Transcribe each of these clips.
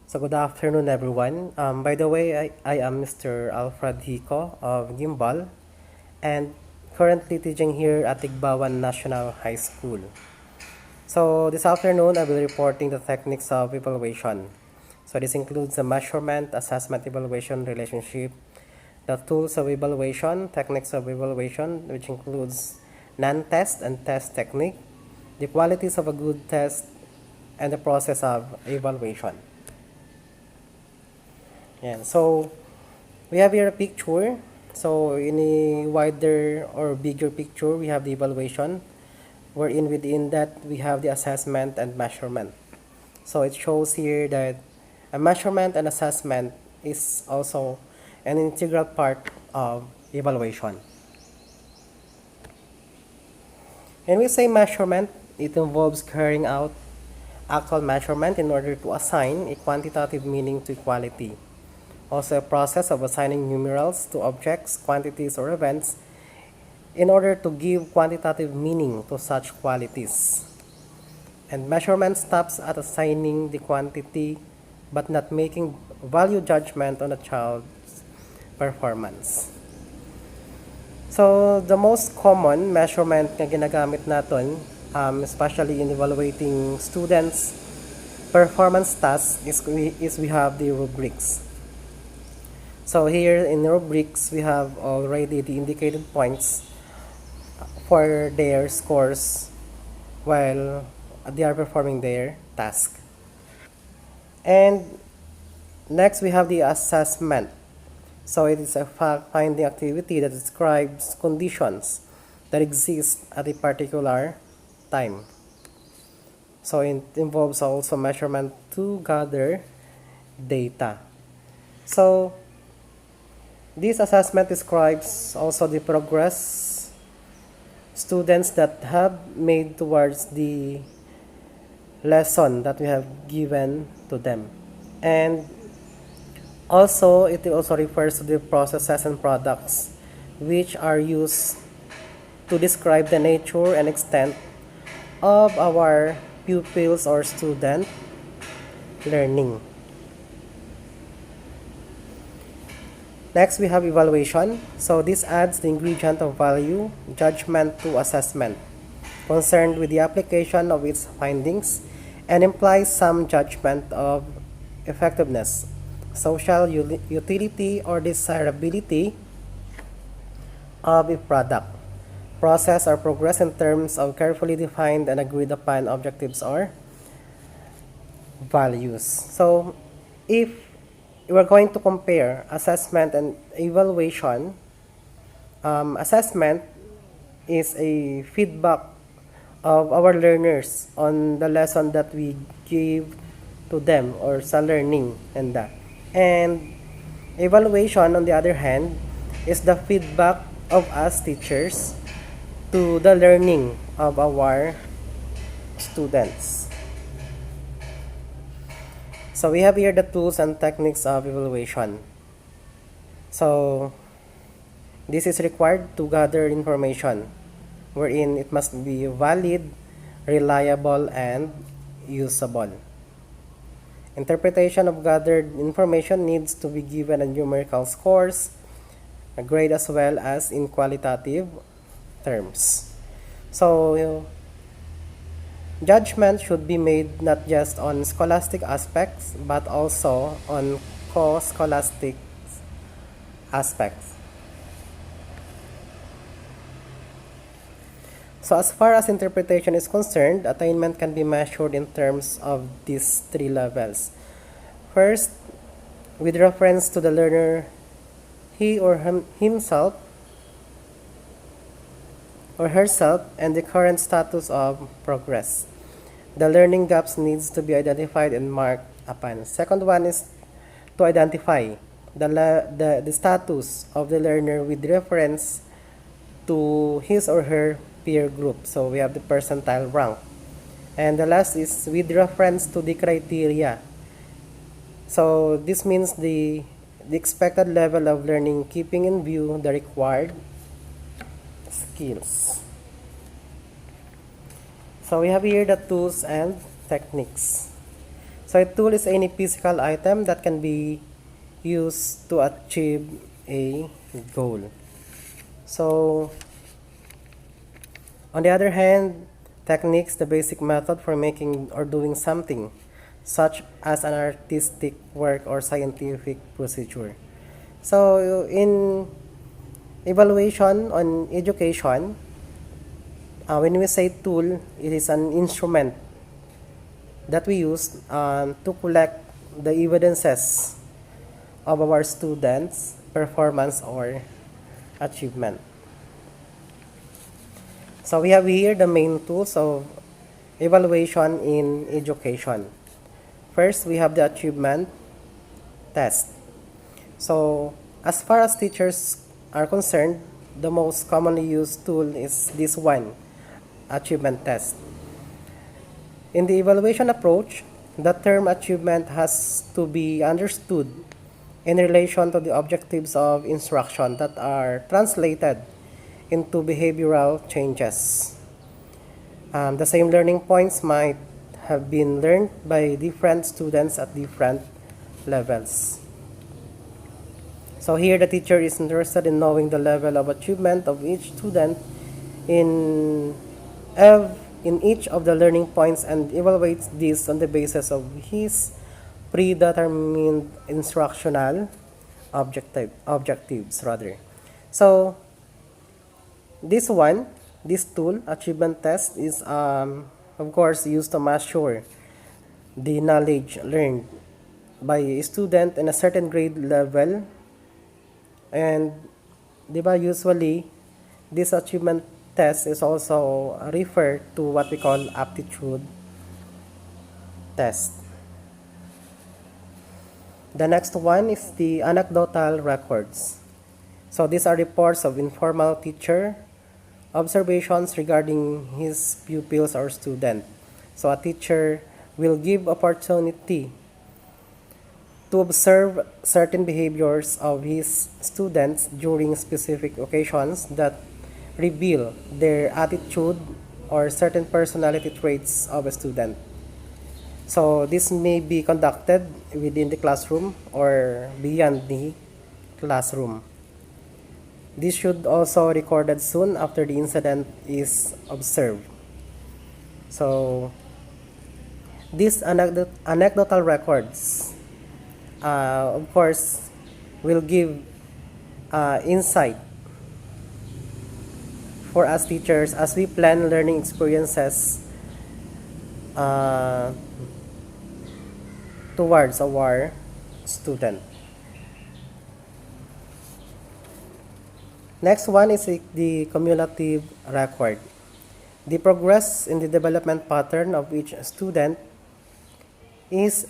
So good afternoon, everyone. By the way, I am Mr. Alfred Hico of Gimbal and currently teaching here at Tigbawan National High School. So this afternoon, I will be reporting the techniques of evaluation. So this includes the measurement, assessment, evaluation relationship, the tools of evaluation, techniques of evaluation, which includes non-test and test technique, the qualities of a good test, and the process of evaluation. Yeah, so we have here a picture. So in a wider or bigger picture, we have the evaluation, wherein within that we have the assessment and measurement. So it shows here that a measurement and assessment is also an integral part of evaluation. When we say measurement, it involves carrying out actual measurement in order to assign a quantitative meaning to quality. Also a process of assigning numerals to objects, quantities, or events in order to give quantitative meaning to such qualities. And measurement stops at assigning the quantity but not making value judgment on a child's performance. So the most common measurement na ginagamit natin, especially in evaluating students' performance tasks, is we have the rubrics. So here in rubrics, we have already the indicated points for their scores while they are performing their task. And next, we have the assessment. So it is a fact-finding activity that describes conditions that exist at a particular time. So it involves also measurement to gather data. So this assessment describes also the progress students that have made towards the lesson that we have given to them. And also, it also refers to the processes and products which are used to describe the nature and extent of our pupils or student learning. Next, we have evaluation. So this adds the ingredient of value, judgment to assessment, concerned with the application of its findings, and implies some judgment of effectiveness, social utility, or desirability of a product, process, or progress in terms of carefully defined and agreed upon objectives or values. So if we're going to compare assessment and evaluation, assessment is a feedback of our learners on the lesson that we give to them or sa learning and that. And evaluation, on the other hand, is the feedback of us teachers to the learning of our students. So we have here the tools and techniques of evaluation. So this is required to gather information, wherein it must be valid, reliable, and usable. Interpretation of gathered information needs to be given a numerical scores, a grade, as well as in qualitative terms. So judgment should be made not just on scholastic aspects, but also on co-scholastic aspects. So as far as interpretation is concerned, attainment can be measured in terms of these three levels. First, with reference to the learner, he or himself or herself, and the current status of progress. The learning gaps needs to be identified and marked upon. Second one is to identify the status of the learner with reference to his or her peer group. So we have the percentile rank. And the last is with reference to the criteria. So this means the expected level of learning, keeping in view the required skills. So we have here the tools and techniques. So a tool is any physical item that can be used to achieve a goal. So on the other hand, techniques, the basic method for making or doing something, such as an artistic work or scientific procedure. So in evaluation on education, when we say tool, it is an instrument that we use to collect the evidences of our students' performance or achievement. So we have here the main tools of evaluation in education. First, we have the achievement test. So as far as teachers are concerned, the most commonly used tool is this one, achievement test. In the evaluation approach, the term achievement has to be understood in relation to the objectives of instruction that are translated into behavioral changes. The same learning points might have been learned by different students at different levels. So here the teacher is interested in knowing the level of achievement of each student in each of the learning points and evaluates this on the basis of his predetermined instructional objectives rather. So this tool, achievement test, is of course used to measure the knowledge learned by a student in a certain grade level, and usually this achievement test is also referred to what we call aptitude test. The next one is the anecdotal records. So these are reports of informal teacher observations regarding his pupils or student. So a teacher will give opportunity to observe certain behaviors of his students during specific occasions that reveal their attitude or certain personality traits of a student. So this may be conducted within the classroom or beyond the classroom. This should also be recorded soon after the incident is observed. So these anecdotal records, of course, will give insight for us teachers as we plan learning experiences towards our student. Next one is the cumulative record. The progress in the development pattern of each student is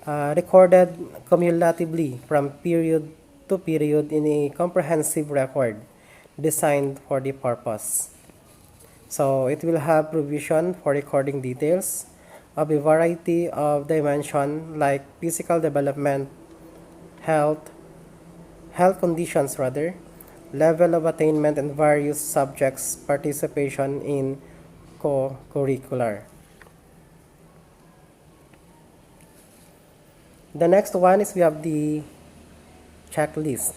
recorded cumulatively from period to period in a comprehensive record designed for the purpose. So it will have provision for recording details of a variety of dimensions like physical development, health conditions rather, level of attainment, and various subjects' participation in co-curricular. The next one is we have the checklist.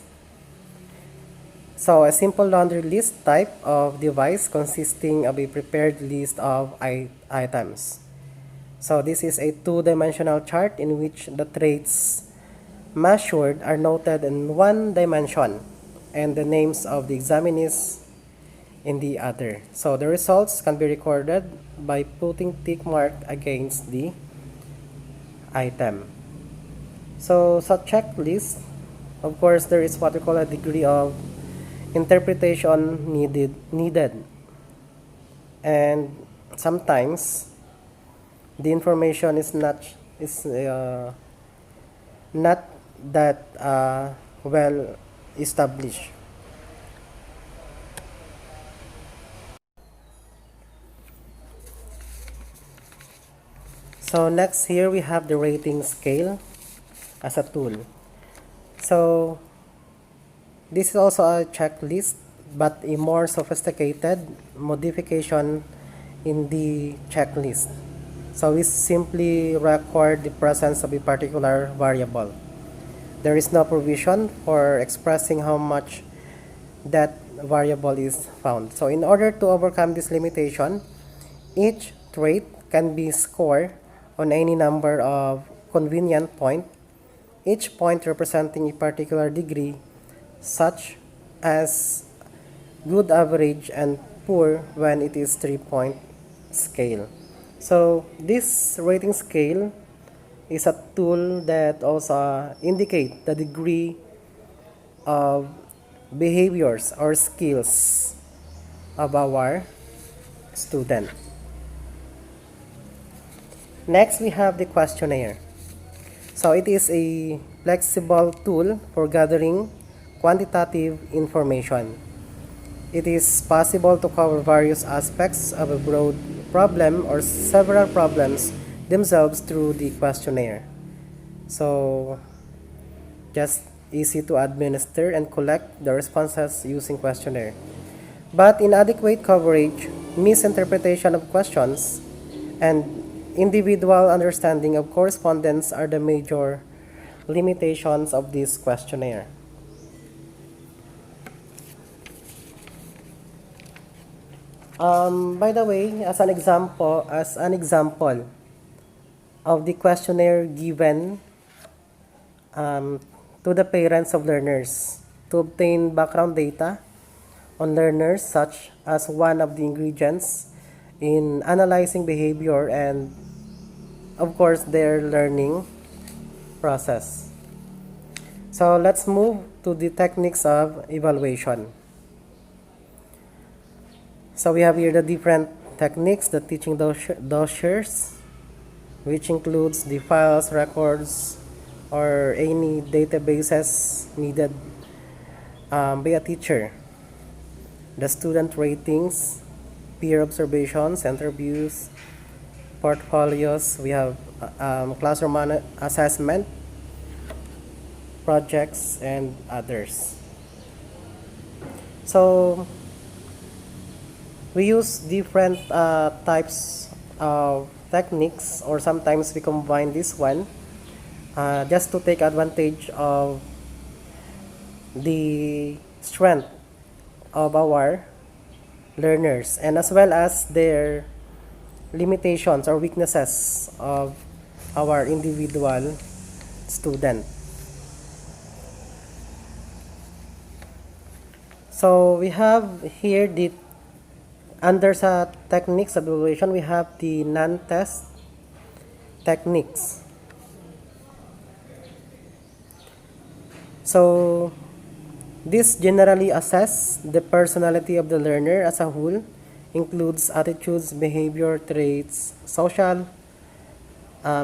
So a simple laundry list type of device consisting of a prepared list of items. So this is a two-dimensional chart in which the traits measured are noted in one dimension and the names of the examinees in the other. So the results can be recorded by putting tick mark against the item. So sa checklist, of course, there is what we call a degree of interpretation needed. And sometimes the information is not that well established. So next here we have the rating scale as a tool. So this is also a checklist but a more sophisticated modification in the checklist. So we simply record the presence of a particular variable. There is no provision for expressing how much that variable is found. So in order to overcome this limitation, each trait can be scored on any number of convenient points, each point representing a particular degree, such as good, average, and poor when it is 3-point scale. So this rating scale is a tool that also indicates the degree of behaviors or skills of our student. Next, we have the questionnaire. So it is a flexible tool for gathering quantitative information. It is possible to cover various aspects of a broad problem or several problems themselves through the questionnaire. So just easy to administer and collect the responses using questionnaire. But inadequate coverage, misinterpretation of questions, and individual understanding of correspondence are the major limitations of this questionnaire. By the way, as an example of the questionnaire given to the parents of learners to obtain background data on learners, such as one of the ingredients in analyzing behavior and, of course, their learning process. So let's move to the techniques of evaluation. So we have here the different techniques, the teaching dossiers, which includes the files, records, or any databases needed by a teacher, the student ratings, peer observations, interviews, portfolios. We have classroom assessment, projects, and others. So we use different types of techniques, or sometimes we combine this one just to take advantage of the strength of our learners and as well as their limitations or weaknesses of our individual student. So we have here the under sa techniques of evaluation, we have the non-test techniques. So this generally assess the personality of the learner as a whole, includes attitudes, behavior, traits, social,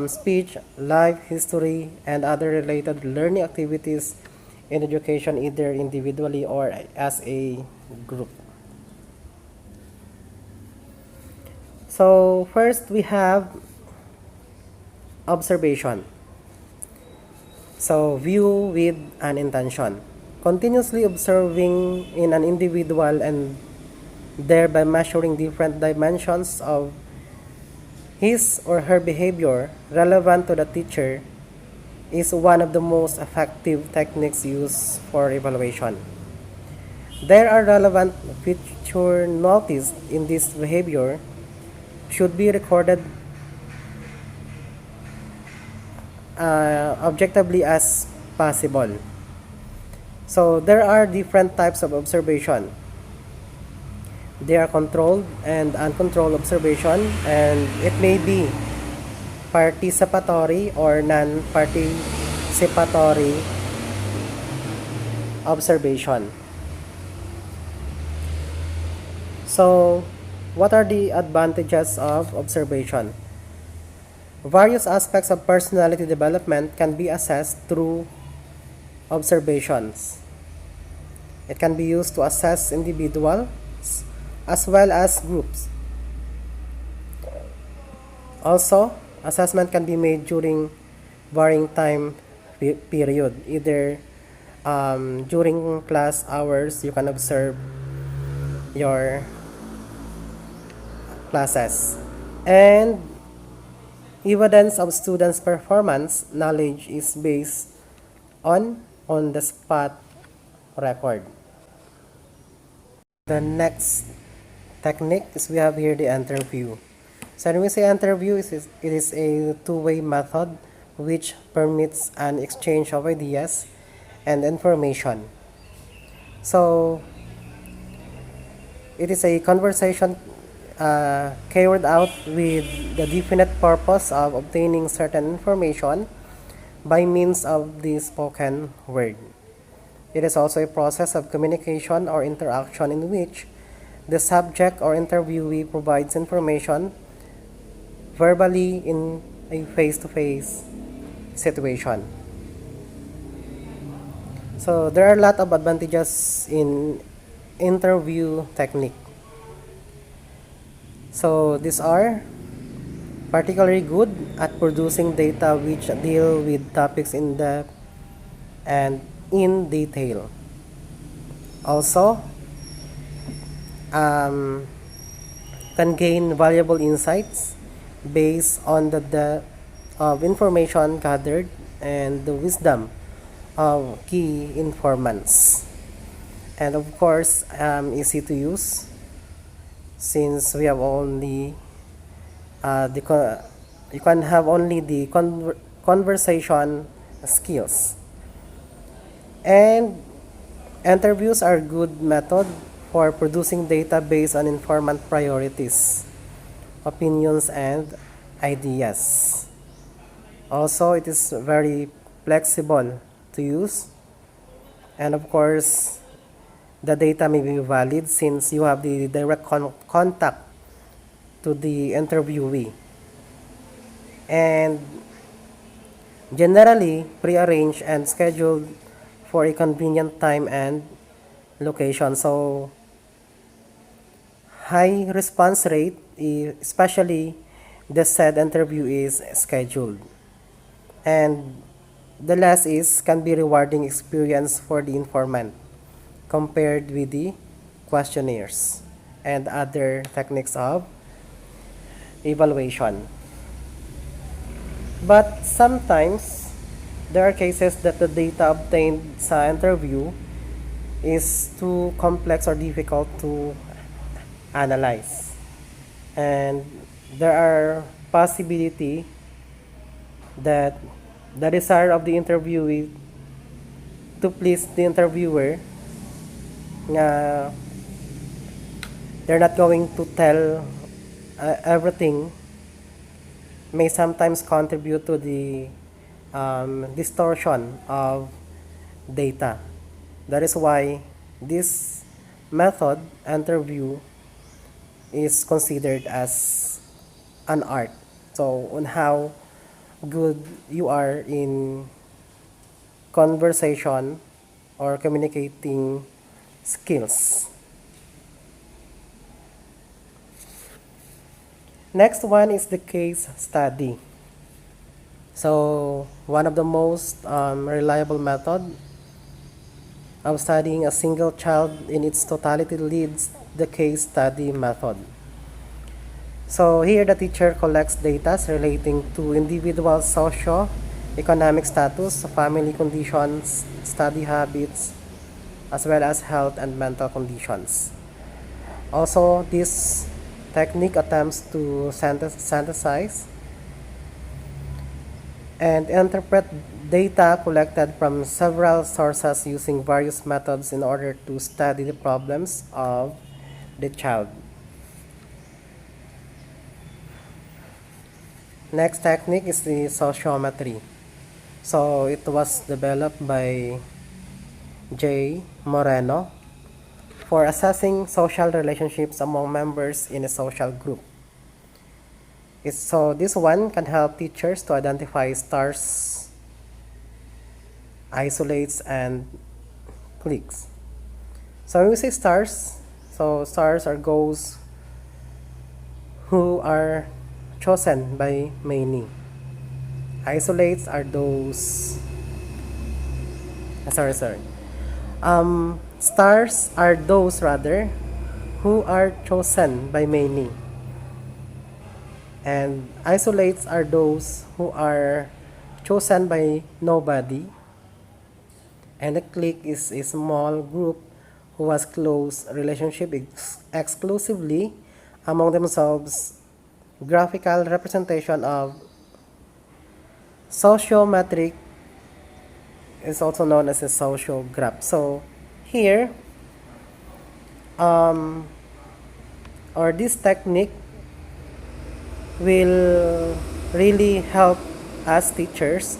speech, life history, and other related learning activities in education, either individually or as a group. So first we have observation. So view with an intention. Continuously observing in an individual and thereby measuring different dimensions of his or her behavior relevant to the teacher is one of the most effective techniques used for evaluation. There are relevant features noticed in this behavior should be recorded objectively as possible. So there are different types of observation. They are controlled and uncontrolled observation, and it may be participatory or non-participatory observation. So what are the advantages of observation? Various aspects of personality development can be assessed through observations. It can be used to assess individuals as well as groups. Also, assessment can be made during varying time period. Either during class hours, you can observe your classes, and Evidence of students' performance knowledge is based on-the-spot record. The next technique is we have here the interview. So when we say interview, it is a two-way method which permits an exchange of ideas and information. So it is a conversation carried out with the definite purpose of obtaining certain information by means of the spoken word. It is also a process of communication or interaction in which the subject or interviewee provides information verbally in a face-to-face situation. So there are a lot of advantages in interview technique. So these are particularly good at producing data which deal with topics in depth and in detail. Also, can gain valuable insights based on the depth of information gathered and the wisdom of key informants. And of course, easy to use since we have only you can have only the conversation skills. And interviews are good method for producing data based on informant priorities, opinions, and ideas. Also, it is very flexible to use. And of course, the data may be valid since you have the direct contact to the interviewee. And generally prearranged and scheduled for a convenient time and location. So high response rate, especially the said interview is scheduled. And the last is can be rewarding experience for the informant compared with the questionnaires and other techniques of evaluation. But sometimes there are cases that the data obtained sa interview is too complex or difficult to analyze. And there are possibility that the desire of the interviewee to please the interviewer, they're not going to tell everything, may sometimes contribute to the distortion of data. That is why this method, interview, is considered as an art. So on how good you are in conversation or communicating skills. Next one is the case study. So one of the most reliable method of studying a single child in its totality leads the case study method. So here the teacher collects data relating to individual socio-economic status, family conditions, study habits, as well as health and mental conditions. Also, this technique attempts to synthesize and interpret data collected from several sources using various methods in order to study the problems of the child. Next technique is the sociometry. So it was developed by J. Moreno for assessing social relationships among members in a social group. So this one can help teachers to identify stars, isolates, and cliques. So when we say stars, so stars are those who are chosen by many. Isolates are those stars are those rather who are chosen by many. And isolates are those who are chosen by nobody. And a clique is a small group who has close relationship exclusively among themselves. Graphical representation of sociometric is also known as a social graph. So here, or this technique will really help us teachers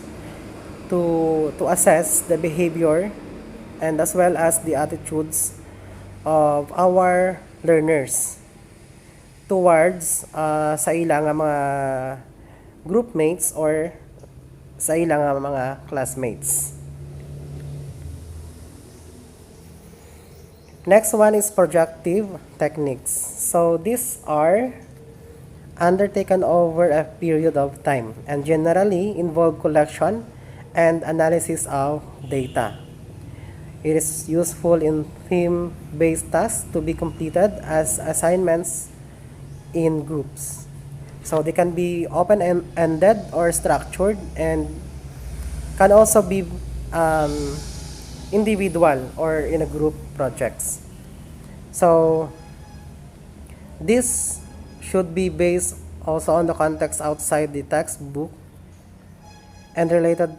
to assess the behavior and as well as the attitudes of our learners towards sa ilang mga groupmates or sa ilang mga classmates. Next one is projective techniques. So these are undertaken over a period of time and generally involve collection and analysis of data. It is useful in theme-based tasks to be completed as assignments in groups. So they can be open-ended or structured and can also be individual or in a group projects. So this should be based also on the context outside the textbook and related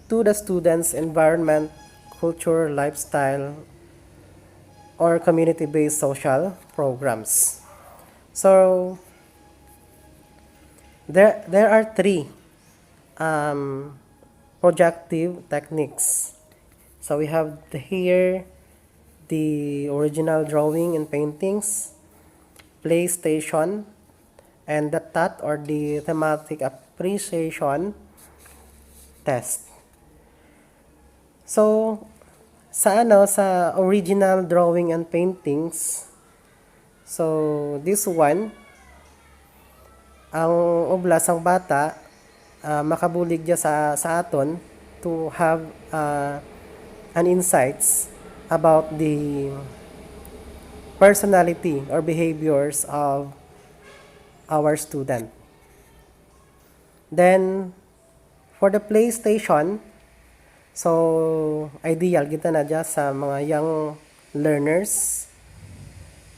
to the student's environment, culture, lifestyle, or community-based social programs. So there are three projective techniques. So we have here the original drawing and paintings, PlayStation, and the TAT or the thematic appreciation test. So sa original drawing and paintings, so this one, ang oblas ang bata makabulig dia sa aton to have an insights about the personality or behaviors of our student. Then for the PlayStation, so ideal kita na dyan sa mga young learners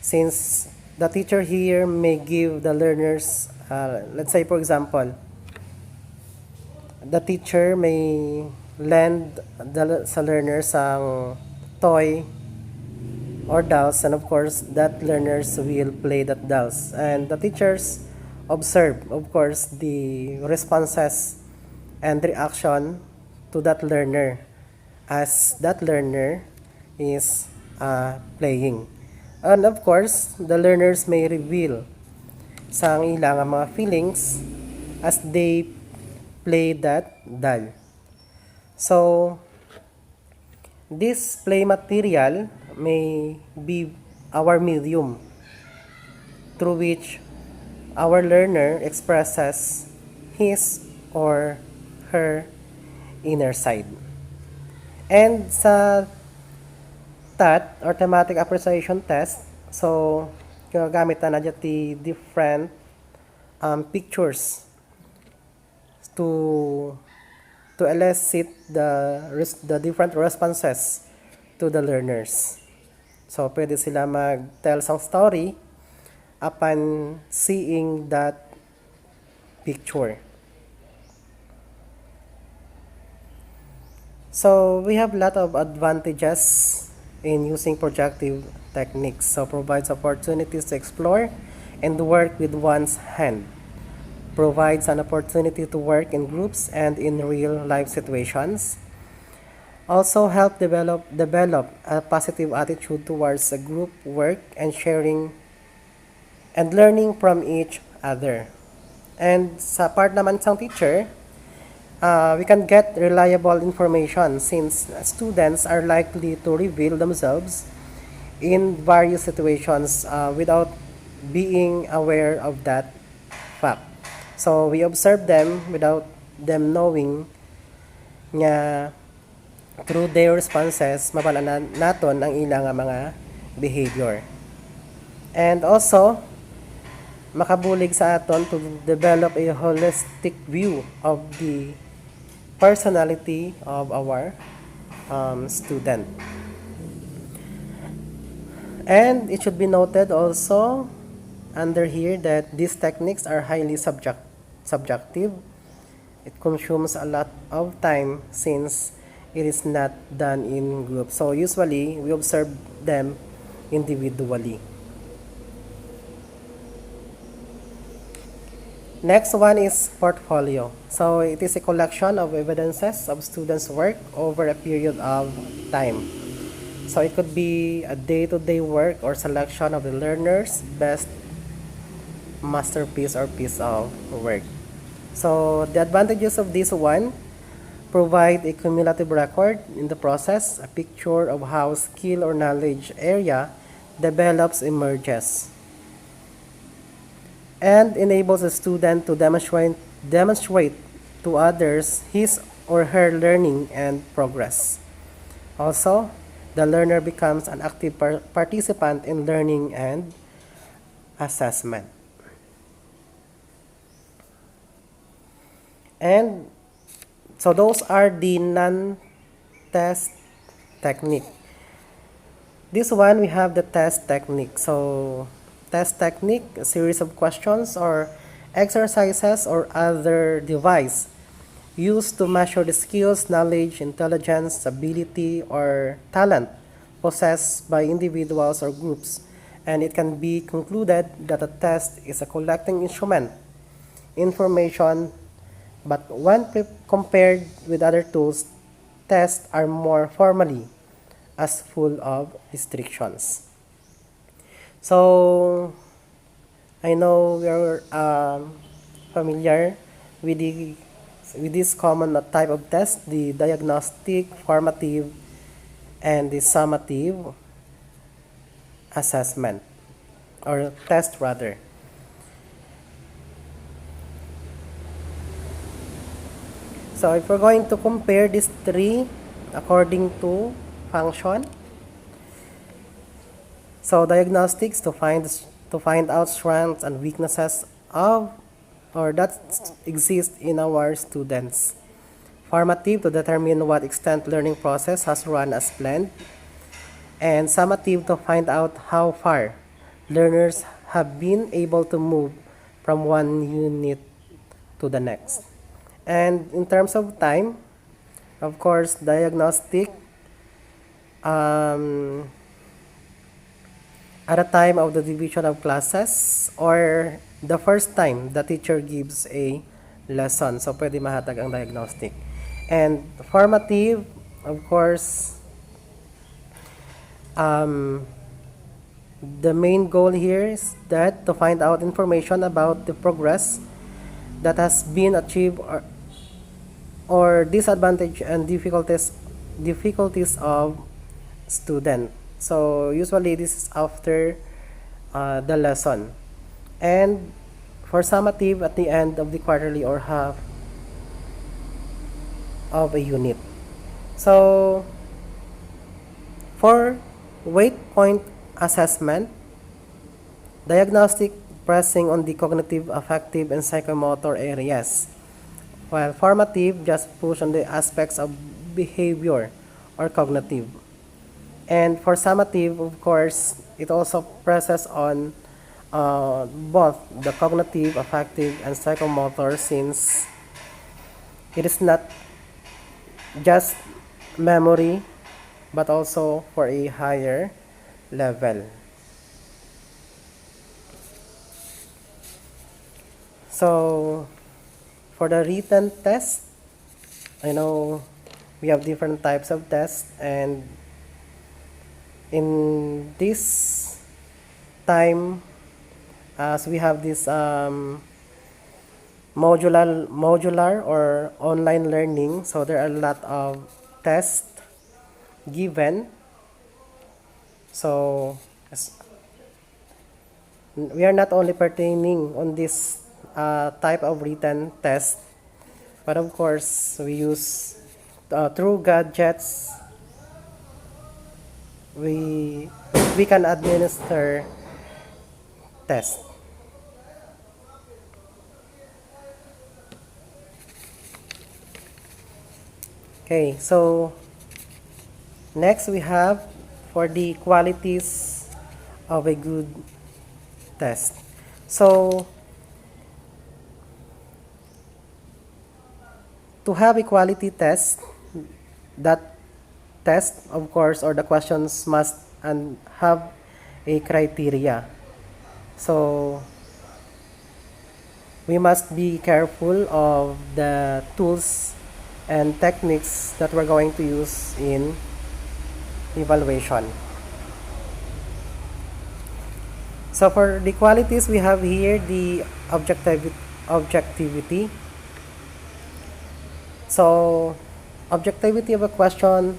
since the teacher here may give the learners let's say for example, the teacher may lend sa learners ang toy or dolls, and of course that learners will play that dolls and the teachers observe of course the responses and reaction to that learner as that learner is playing, and of course the learners may reveal sa ilang mga feelings as they play that doll. So this play material may be our medium through which our learner expresses his or her inner side. And sa TAT or thematic appreciation test, so gagamit na dyan the different pictures to elicit the different responses to the learners. So pwede sila mag-tell some story upon seeing that picture. So we have a lot of advantages in using projective techniques. So provides opportunities to explore and work with one's hand. Provides an opportunity to work in groups and in real life situations. Also help develop a positive attitude towards a group work and sharing and learning from each other. And sa part naman ng teacher, we can get reliable information since students are likely to reveal themselves in various situations without being aware of that fact. So we observe them without them knowing nga through their responses mabala naton ang ilang mga behavior. And also makabulig sa aton to develop a holistic view of the personality of our student. And it should be noted also under here that these techniques are highly subjective. It consumes a lot of time since it is not done in groups. So usually we observe them individually. Next one is portfolio. So it is a collection of evidences of students' work over a period of time. So it could be a day-to-day work or selection of the learner's best masterpiece or piece of work. So the advantages of this one: provide a cumulative record in the process, a picture of how skill or knowledge area develops, emerges, and enables a student to demonstrate to others his or her learning and progress. Also, the learner becomes an active participant in learning and assessment. And so those are the non-test technique. This one we have the test technique. So test technique, a series of questions or exercises or other device used to measure the skills, knowledge, intelligence, ability, or talent possessed by individuals or groups. And it can be concluded that a test is a collecting instrument, information, but when compared with other tools, tests are more formally as full of restrictions. So, I know you're familiar with this common type of test, the diagnostic, formative, and the summative assessment, or test rather. So if we're going to compare these three according to function, so diagnostics to find out strengths and weaknesses of or that exist in our students. Formative to determine what extent learning process has run as planned. And summative to find out how far learners have been able to move from one unit to the next. And in terms of time, of course, diagnostic at a time of the division of classes or the first time the teacher gives a lesson. So, pwede mahatag ang diagnostic. And formative, of course, the main goal here is that to find out information about the progress that has been achieved or disadvantage and difficulties of student. So usually this is after the lesson. And for summative at the end of the quarterly or half of a unit. So for weight point assessment, diagnostic pressing on the cognitive, affective, and psychomotor areas, while formative just push on the aspects of behavior or cognitive. And for summative, of course, it also presses on both the cognitive, affective, and psychomotor, since it is not just memory but also for a higher level. So for the written test, I know we have different types of tests, and in this time, as we have this modular or online learning, so there are a lot of tests given. So we are not only pertaining on this type of written test, but of course we use through gadgets we can administer tests. Okay, so next we have for the qualities of a good test. So to have a quality test, that test, of course, or the questions must and have a criteria. So we must be careful of the tools and techniques that we're going to use in evaluation. So for the qualities, we have here the objectivity. So objectivity of a question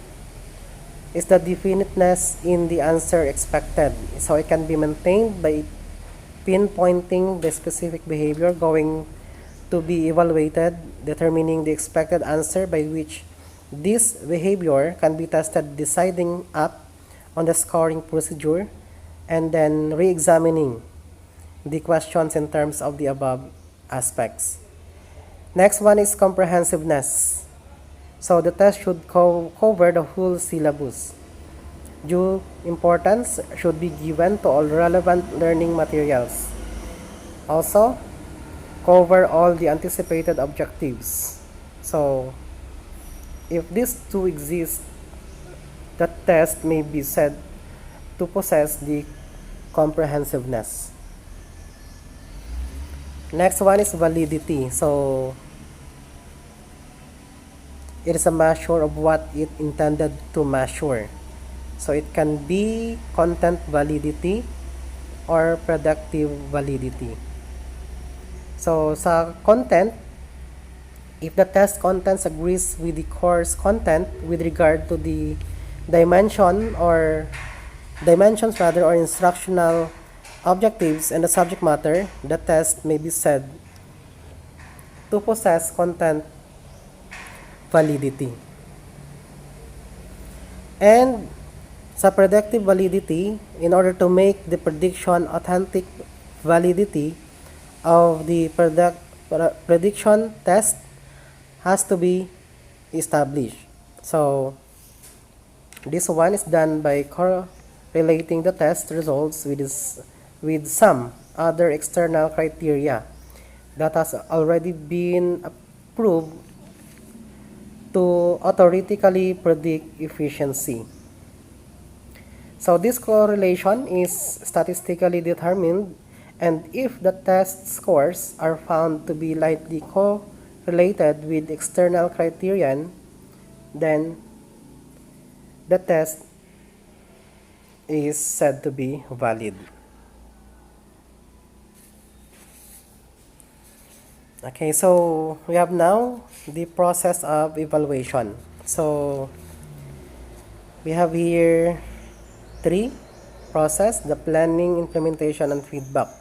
is the definiteness in the answer expected. So it can be maintained by pinpointing the specific behavior going to be evaluated, determining the expected answer by which this behavior can be tested, deciding up on the scoring procedure, and then re-examining the questions in terms of the above aspects. Next one is comprehensiveness. So the test should cover the whole syllabus. Due importance should be given to all relevant learning materials. Also, cover all the anticipated objectives. So, if these two exist, the test may be said to possess the comprehensiveness. Next one is validity. So, it is a measure of what it intended to measure. So it can be content validity or predictive validity. So sa content, if the test contents agrees with the course content with regard to the dimensions or instructional objectives and the subject matter, the test may be said to possess content validity. And sa predictive validity, in order to make the prediction authentic, validity of the prediction test has to be established. So this one is done by correlating the test results with some other external criteria that has already been approved to authoritatively predict efficiency. So this correlation is statistically determined, and if the test scores are found to be lightly correlated with external criterion, then the test is said to be valid. Okay, so we have now the process of evaluation. So we have here 3 process: the planning, implementation, and feedback.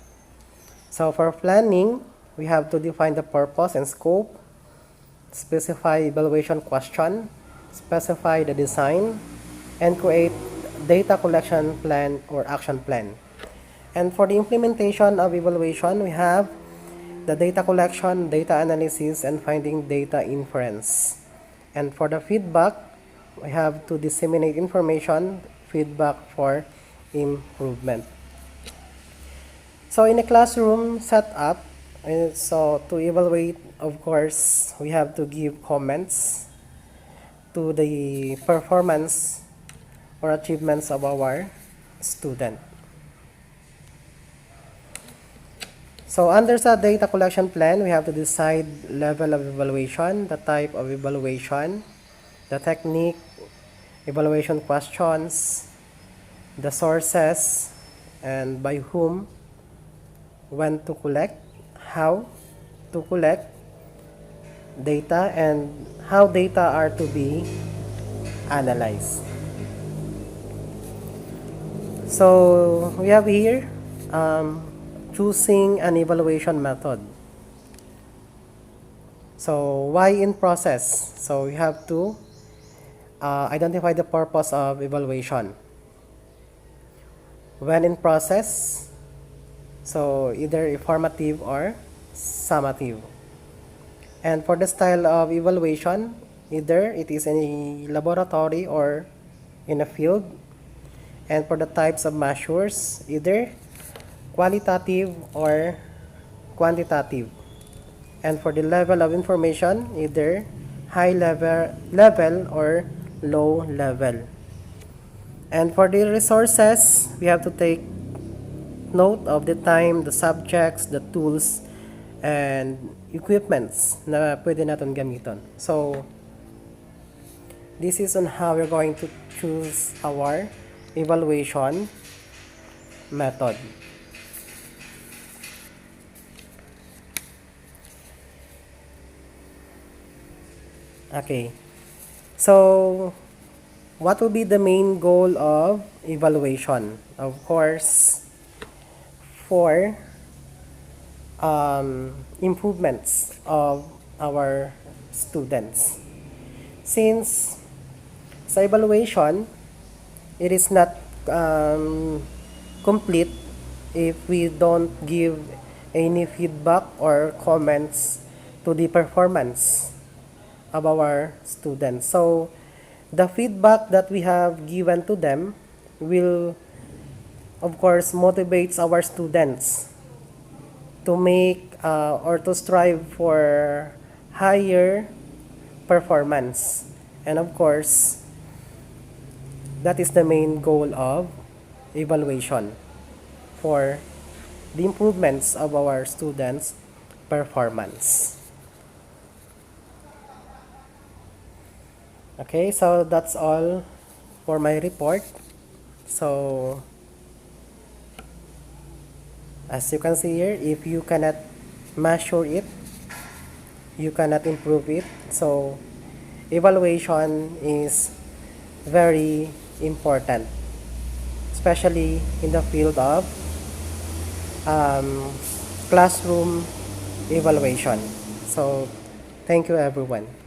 So for planning, we have to define the purpose and scope, specify evaluation question, specify the design, and create data collection plan or action plan. And for the implementation of evaluation, we have the data collection, data analysis, and finding data inference. And for the feedback, we have to disseminate information, feedback for improvement. So in a classroom setup, so to evaluate, of course, we have to give comments to the performance or achievements of our student. So under the data collection plan, we have to decide level of evaluation, the type of evaluation, the technique, evaluation questions, the sources, and by whom, when to collect, how to collect data, and how data are to be analyzed. So we have here choosing an evaluation method. So why in process? So we have to identify the purpose of evaluation. When in process, so either formative or summative. And for the style of evaluation, either it is in a laboratory or in a field. And for the types of measures, either qualitative or quantitative. And for the level of information, either high level or low level. And for the resources, we have to take note of the time, the subjects, the tools, and equipments na pwede natin gamiton. So, this is on how we're going to choose our evaluation method. Okay. So, what will be the main goal of evaluation? Of course, for improvements of our students. Since sa evaluation, it is not complete if we don't give any feedback or comments to the performance of our students. So, the feedback that we have given to them will, of course, motivates our students to make or to strive for higher performance. And of course, that is the main goal of evaluation for the improvements of our students' performance. Okay, so that's all for my report. So, as you can see here, if you cannot measure it, you cannot improve it. So, evaluation is very important, especially in the field of classroom evaluation. So, thank you everyone.